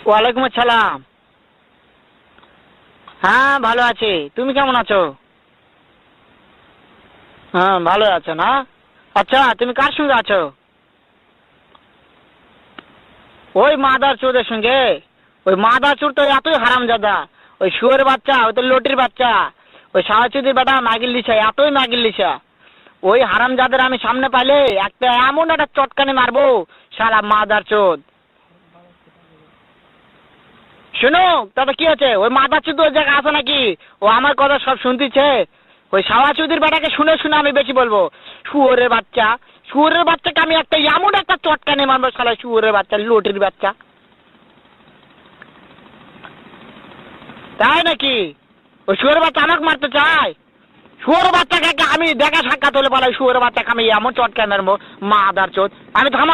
ওয়ালাইকুম আসসালাম। হ্যাঁ ভালো আছি, তুমি কেমন আছো? হ্যাঁ ভালো আছো না? আচ্ছা তুমি কার সঙ্গে আছো? ওই মাদার চোদের সঙ্গে। ওই মাদার চোর তো এতই হারামজাদা। ওই শুয়োরের বাচ্চা, ওই তো লটির বাচ্চা। ওই সাহাচুদির বেটা মাগিল দিছে, এতই মাগিল দিছে। ওই হারামজাদের আমি সামনে পাইলে একটা এমন একটা চটকানি মারবো, শালা মাদার চোদ। শোনো, তাতে কি আছে? ওই মাদার চোদ ওই জায়গায় আছে নাকি? ও আমার কথা সব শুনতেছে। ওই সাওয়াচুদির বেটাকে শুনে শুনে আমি বেশি বলবো। শুয়োরের বাচ্চা, শুয়োরের বাচ্চাকে আমি একটা এমন একটা চটকানি মারবো, শালা শুয়োরের বাচ্চা, লটির বাচ্চা। তাই নাকি? ওই শুয়োরের বাচ্চা আমাকে মারতে চায়? শুয়োরের বাচ্চাকে আমি দেখা সাক্ষাৎ হলে বলে শুয়োরের বাচ্চাকে আমি এমন চটকানি মারবো, মাদার চোদ। আমি থামা।